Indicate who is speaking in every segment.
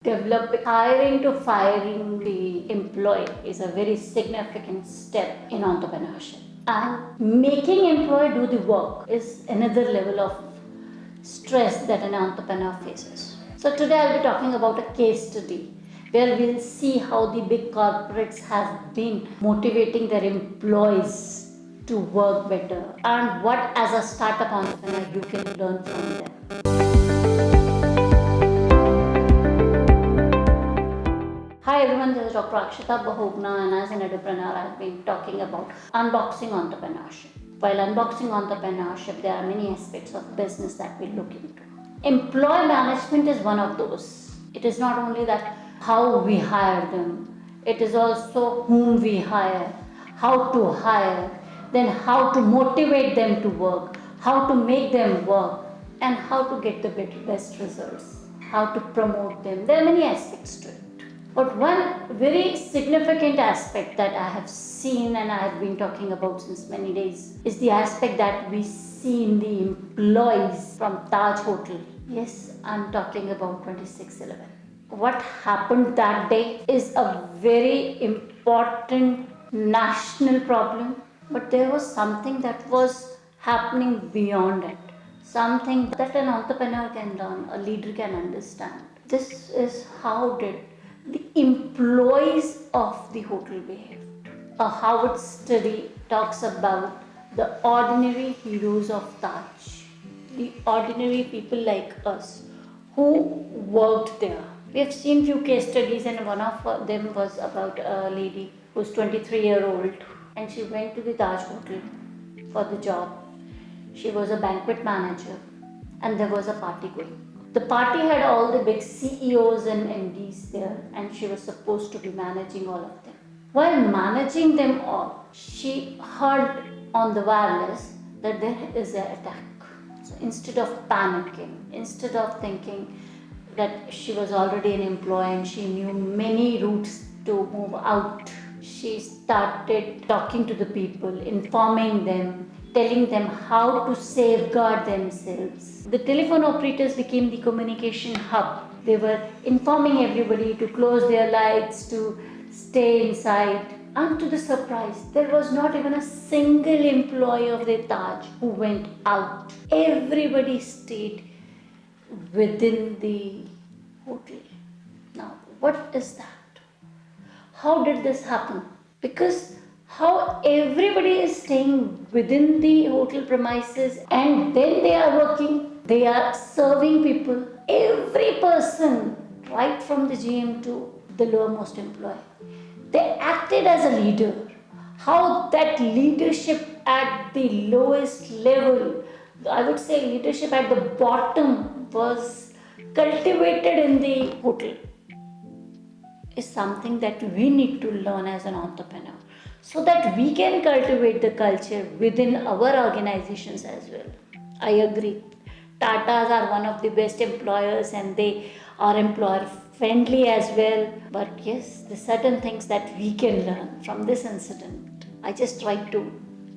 Speaker 1: Hiring to firing the employee is a very significant step in entrepreneurship. And making employee do the work is another level of stress that an entrepreneur faces. So today I'll be talking about a case study where we'll see how the big corporates have been motivating their employees to work better and what as a startup entrepreneur you can learn from them. Hi everyone, this is Dr. Akshita Bahuguna, and as an Edupreneur, I've been talking about unboxing entrepreneurship. While unboxing entrepreneurship, there are many aspects of business that we look into. Employee management is one of those. It is not only that how we hire them, it is also whom we hire, how to hire, then how to motivate them to work, how to make them work, and how to get the best results, how to promote them. There are many aspects to it. But one very significant aspect that I have seen and I have been talking about since many days is the aspect that we see in the employees from Taj Hotel. Yes, I'm talking about 2611. What happened that day is a very important national problem, but there was something that was happening beyond it. Something that an entrepreneur can learn, a leader can understand. This is how did the employees of the hotel behaved. A Harvard study talks about the ordinary heroes of Taj, the ordinary people like us who worked there. We have seen few case studies, and one of them was about a lady who's 23-year-old, and she went to the Taj Hotel for the job. She was a banquet manager, and there was a party going. The party had all the big CEOs and MDs there, and she was supposed to be managing all of them. While managing them all, she heard on the wireless that there is an attack. So instead of panicking, instead of thinking that she was already an employee and she knew many routes to move out, she started talking to the people, informing them, telling them how to safeguard themselves. The telephone operators became the communication hub. They were informing everybody to close their lights, to stay inside. And to the surprise, there was not even a single employee of the Taj who went out. Everybody stayed within the hotel. Now, what is that? How did this happen? Because how everybody is staying within the hotel premises and then they are working, they are serving people, every person, right from the GM to the lowermost employee. They acted as a leader. How that leadership at the lowest level, I would say leadership at the bottom, was cultivated in the hotel is something that we need to learn as an entrepreneur so that we can cultivate the culture within our organizations as well. I agree. Tatas are one of the best employers and they are employer friendly as well. But yes, there are certain things that we can learn from this incident. I just try to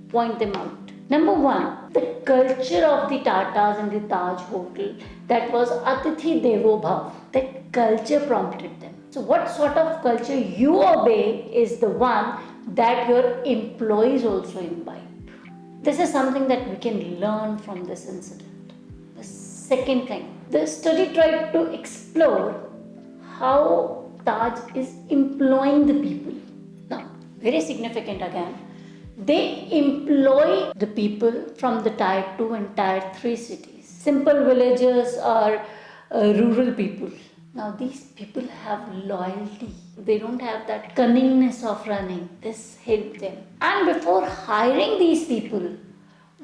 Speaker 1: point them out. Number one, the culture of the Tatas and the Taj Hotel, that was Atithi Devo Bhav. That culture prompted them. So what sort of culture you obey is the one that your employees also imbibe. This is something that we can learn from this incident. The second thing, the study tried to explore how Taj is employing the people. Now, very significant again. They employ the people from the tier 2 and tier 3 cities. Simple villagers or rural people. Now these people have loyalty. They don't have that cunningness of running. This helped them. And before hiring these people,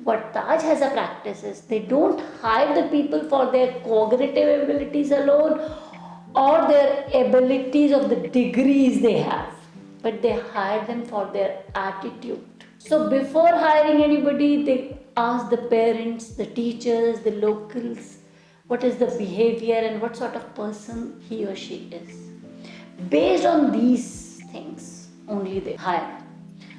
Speaker 1: what Taj has a practice is they don't hire the people for their cognitive abilities alone or their abilities of the degrees they have, but they hire them for their attitude. So before hiring anybody, they ask the parents, the teachers, the locals, what is the behavior and what sort of person he or she is. Based on these things, only they hire.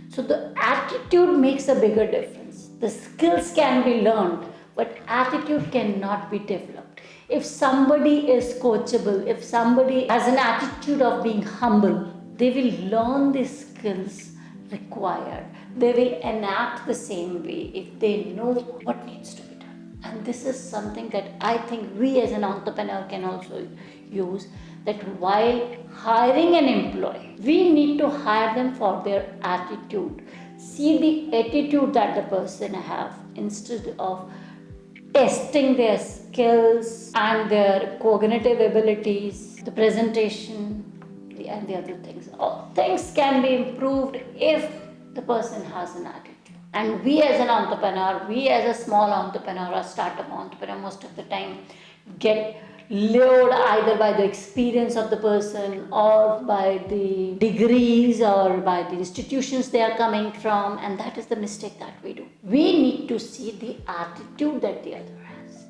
Speaker 1: So the attitude makes a bigger difference. The skills can be learned, but attitude cannot be developed. If somebody is coachable, if somebody has an attitude of being humble, they will learn the skills required. They will enact the same way if they know what needs to be done. And this is something that I think we as an entrepreneur can also use, that while hiring an employee, we need to hire them for their attitude. See the attitude that the person have instead of testing their skills and their cognitive abilities, the presentation, and the other things. All things can be improved if the person has an attitude. And we as an entrepreneur, we as a small entrepreneur or startup entrepreneur, most of the time get lured either by the experience of the person or by the degrees or by the institutions they are coming from, and that is the mistake that we do. We need to see the attitude that the other has.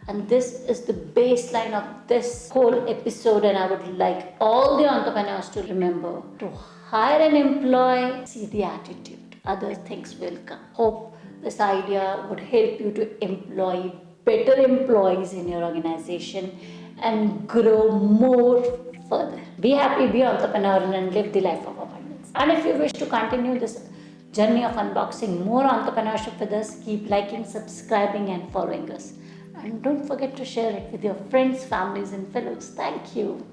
Speaker 1: And this is the baseline of this whole episode, and I would like all the entrepreneurs to remember to hire an employee, see the attitude. Other things will come. Hope this idea would help you to employ better employees in your organization and grow more further. Be happy, be entrepreneurial, and live the life of abundance. And if you wish to continue this journey of unboxing more entrepreneurship with us, keep liking, subscribing, and following us. And don't forget to share it with your friends, families, and fellows. Thank you.